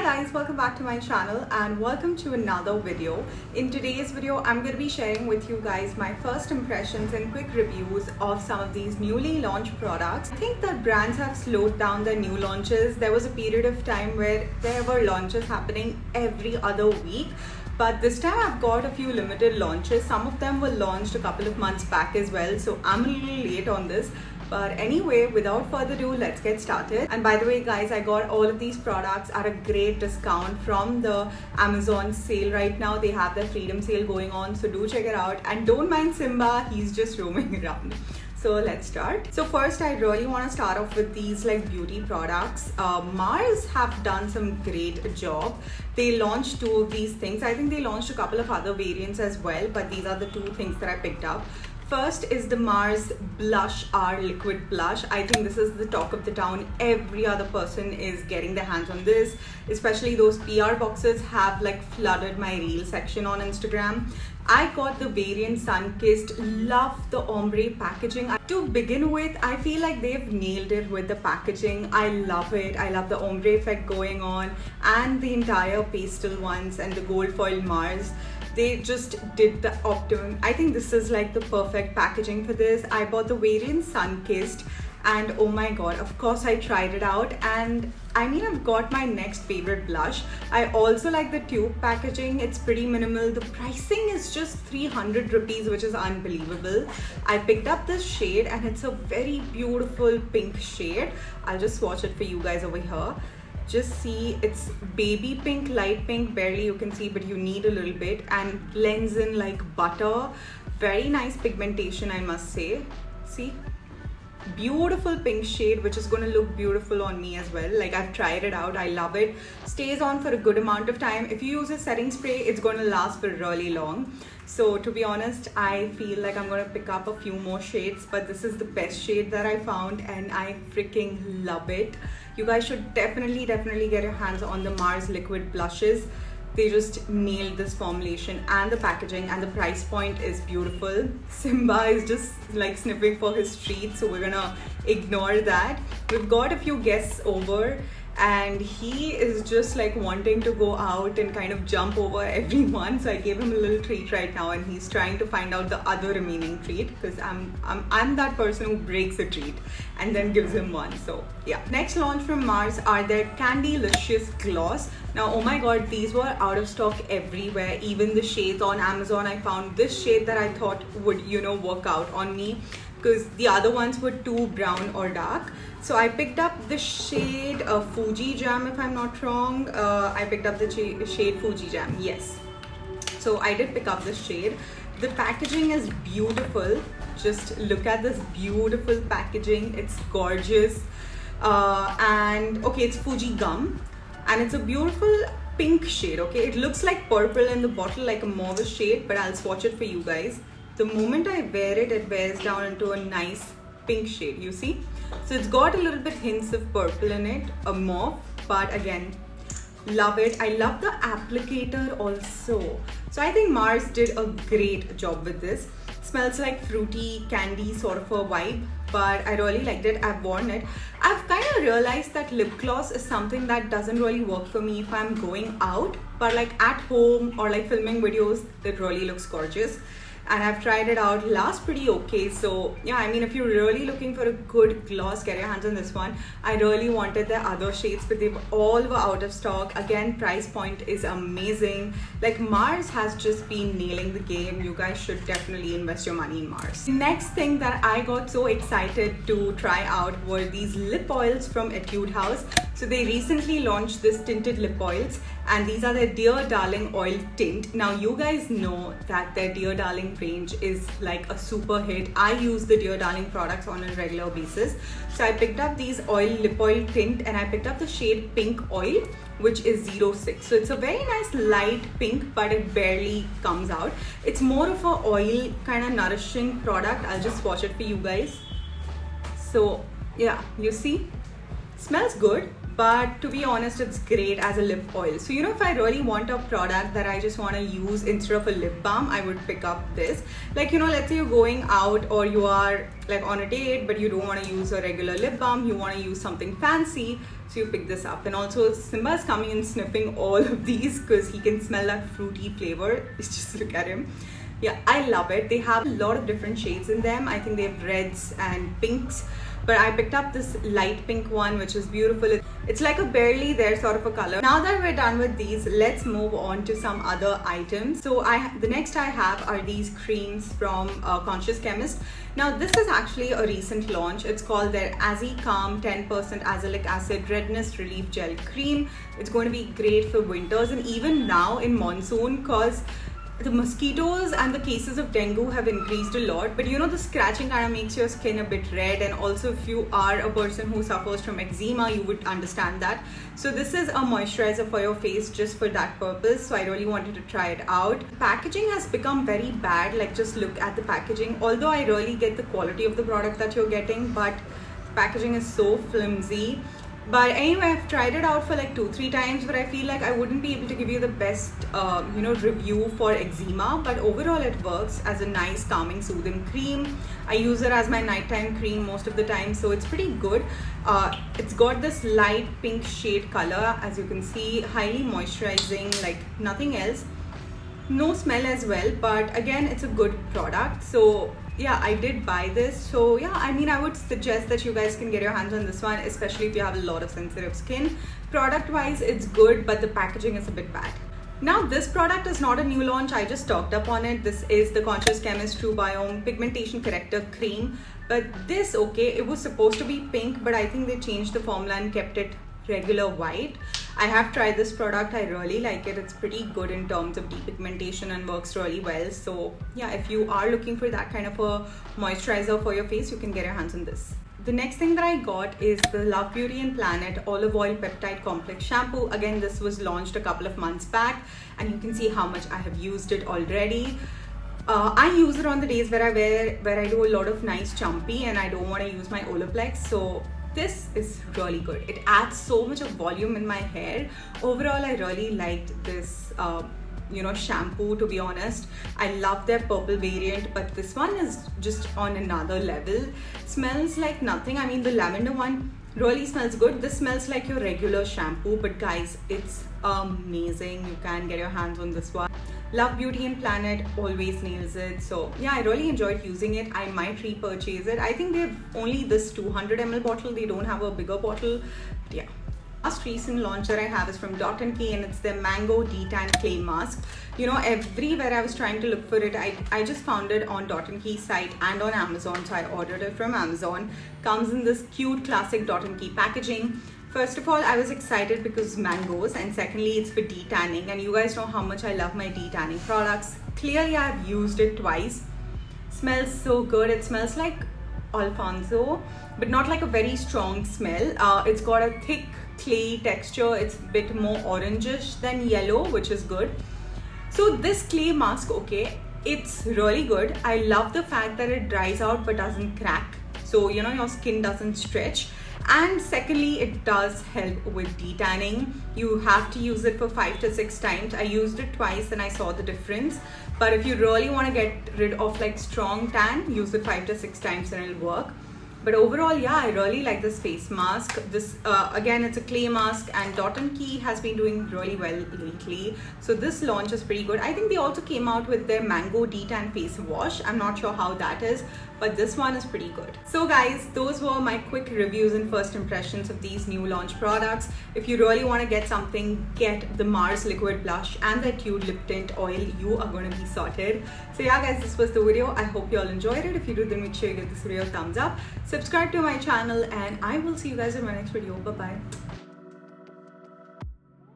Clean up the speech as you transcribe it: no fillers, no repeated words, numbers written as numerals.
guys, welcome back to my channel and welcome to another video. In today's video, I'm going to be sharing with you guys my first impressions and quick reviews of some of these newly launched products. I think that brands have slowed down their new launches. There was a period of time where there were launches happening every other week. But this time I've got a few limited launches. Some of them were launched a couple of months back as well. So I'm a little late on this. But anyway, without further ado, let's get started. And by the way, guys, I got all of these products at a great discount from the Amazon sale right now. They have their Freedom Sale going on. So do check it out. And don't mind Simba, he's just roaming around. So let's start. So first, I really want to start off with these like beauty products. Mars have done some great job. They launched two of these things. I think they launched a couple of other variants as well, but these are the two things that I picked up. First is the Mars Blush R Liquid Blush. I think this is the talk of the town. Every other person is getting their hands on this, especially those PR boxes have like flooded my reel section on Instagram. I got the variant Sunkissed. Love the ombre packaging. To begin with, I feel like they've nailed it with the packaging. I love it. I love the ombre effect going on and the entire pastel ones and the gold foil Mars. They just did the optimum. I think this is like the perfect packaging for this. I bought the variant Sunkissed and oh my god, of course I tried it out, and I mean, I've got my next favorite blush. I also like the tube packaging. It's pretty minimal. The pricing is just 300 rupees, which is unbelievable. I picked up this shade and it's a very beautiful pink shade. I'll just swatch it for you guys over here. Just see, it's baby pink, light pink, barely you can see, but you need a little bit, and blends in like butter. Very nice pigmentation, I must say. See, beautiful pink shade, which is going to look beautiful on me as well. Like, I've tried it out, I love it. Stays on for a good amount of time. If you use a setting spray, it's going to last for really long. So to be honest, I feel like I'm going to pick up a few more shades, but this is the best shade that I found and I freaking love it. You guys should definitely get your hands on the Mars liquid blushes. They just nailed this formulation and the packaging, and the price point is beautiful. Simba is just like sniffing for his treat, so we're gonna ignore that. We've got a few guests over and he is just like wanting to go out and kind of jump over everyone, so I gave him a little treat right now and he's trying to find out the other remaining treat, because I'm that person who breaks a treat and then gives him one. So yeah, next launch from Mars are their Candylicious Gloss. Now oh my god, these were out of stock everywhere. Even the shades on Amazon, I found this shade that I thought would, you know, work out on me, because the other ones were too brown or dark. So I picked up the shade Fuji Jam, if I'm not wrong. I picked up the shade Fuji Jam, yes. So I did pick up this shade. The packaging is beautiful. Just look at this beautiful packaging. It's gorgeous. And okay, it's Fuji Gum. And it's a beautiful pink shade, okay? It looks like purple in the bottle, like a mauve shade, but I'll swatch it for you guys. The moment I wear it, it wears down into a nice pink shade, you see? So it's got a little bit hints of purple in it, a mauve, but again, love it. I love the applicator also. So I think Mars did a great job with this. Smells like fruity candy sort of a vibe, but I really liked it. I've worn it. I've kind of realized that lip gloss is something that doesn't really work for me if I'm going out, but like at home or like filming videos, it really looks gorgeous. And I've tried it out, lasts pretty okay. So yeah, I mean, if you're really looking for a good gloss, get your hands on this one. I really wanted the other shades, but they all were out of stock. Again, price point is amazing. Like, Mars has just been nailing the game. You guys should definitely invest your money in Mars. The next thing that I got so excited to try out were these lip oils from Etude House. So they recently launched this tinted lip oils, and these are their Dear Darling Oil Tint. Now you guys know that their Dear Darling range is like a super hit. I use the Dear Darling products on a regular basis. So I picked up these lip oil tint, and I picked up the shade Pink Oil, which is 06. So it's a very nice light pink, but it barely comes out. It's more of a oil kind of nourishing product. I'll just swatch it for you guys. So yeah, you see, smells good, but to be honest, it's great as a lip oil. So if I really want a product that I just want to use instead of a lip balm, I would pick up this. Like let's say you're going out or you are like on a date, but you don't want to use a regular lip balm, you want to use something fancy, so you pick this up. And also Simba is coming and sniffing all of these because he can smell that fruity flavor. Just look at him. Yeah, I love it. They have a lot of different shades in them. I think they have reds and pinks, but I picked up this light pink one, which is beautiful. It's like a barely there sort of a color. Now that we're done with these, let's move on to some other items. So the next I have are these creams from Conscious Chemist. Now this is actually a recent launch. It's called their Azzy Calm 10% Azelaic Acid Redness Relief Gel Cream. It's going to be great for winters and even now in monsoon, because the mosquitoes and the cases of dengue have increased a lot, but the scratching kind of makes your skin a bit red, and also if you are a person who suffers from eczema, you would understand that. So this is a moisturizer for your face just for that purpose, so I really wanted to try it out. Packaging has become very bad, like just look at the packaging. Although I really get the quality of the product that you're getting, but the packaging is so flimsy. But anyway, I've tried it out for like 2-3 times, but I feel like I wouldn't be able to give you the best review for eczema, but overall it works as a nice calming soothing cream. I use it as my nighttime cream most of the time, so it's pretty good. It's got this light pink shade color, as you can see, highly moisturizing like nothing else. No smell as well, but again, it's a good product. So yeah, I did buy this. So yeah, I mean, I would suggest that you guys can get your hands on this one, especially if you have a lot of sensitive skin. Product wise, it's good, but the packaging is a bit bad. Now this product is not a new launch, I just stocked up on it. This is the Conscious Chemist True Biome Pigmentation Corrector Cream. But this, okay, it was supposed to be pink, but I think they changed the formula and kept it regular white. I have tried this product, I really like it. It's pretty good in terms of depigmentation and works really well. So yeah, if you are looking for that kind of a moisturizer for your face, you can get your hands on this. The next thing that I got is the Love Beauty and Planet Olive Oil Peptide Complex Shampoo. Again, this was launched a couple of months back, and you can see how much I have used it already. I use it on the days where I do a lot of nice chumpy and I don't want to use my Olaplex. So this is really good. It adds so much of volume in my hair. Overall, I really liked this shampoo, to be honest. I love their purple variant, but this one is just on another level. Smells like nothing. I mean, the lavender one really smells good. This smells like your regular shampoo, but guys, it's amazing. You can get your hands on this one. Love Beauty and Planet always nails it. So yeah, I really enjoyed using it. I might repurchase it. I think they have only this 200 ml bottle. They don't have a bigger bottle. But yeah. Last recent launch that I have is from Dot & Key, and it's their Mango Detan Clay Mask. Everywhere I was trying to look for it, I just found it on Dot & Key site and on Amazon, so I ordered it from Amazon. Comes in this cute classic Dot & Key packaging. First of all, I was excited because mangoes, and secondly, it's for detanning, and you guys know how much I love my detanning products. Clearly, I've used it twice. Smells so good. It smells like Alfonso, but not like a very strong smell. It's got a thick clay texture. It's a bit more orangish than yellow, which is good. So this clay mask, okay, it's really good. I love the fact that it dries out but doesn't crack, so your skin doesn't stretch. And secondly, it does help with detanning. You have to use it for 5 to 6 times. I used it twice and I saw the difference. But if you really want to get rid of like strong tan, use it 5 to 6 times and it'll work. But overall, yeah, I really like this face mask. This again, it's a clay mask, and Dot & Key has been doing really well lately. So this launch is pretty good. I think they also came out with their Mango Detan face wash. I'm not sure how that is, but this one is pretty good. So guys, those were my quick reviews and first impressions of these new launch products. If you really want to get something, get the Mars Liquid Blush and the Nude Lip Tint Oil. You are going to be sorted. So yeah guys, this was the video. I hope you all enjoyed it. If you did, then make sure you give this video a thumbs up. Subscribe to my channel, and I will see you guys in my next video. Bye bye.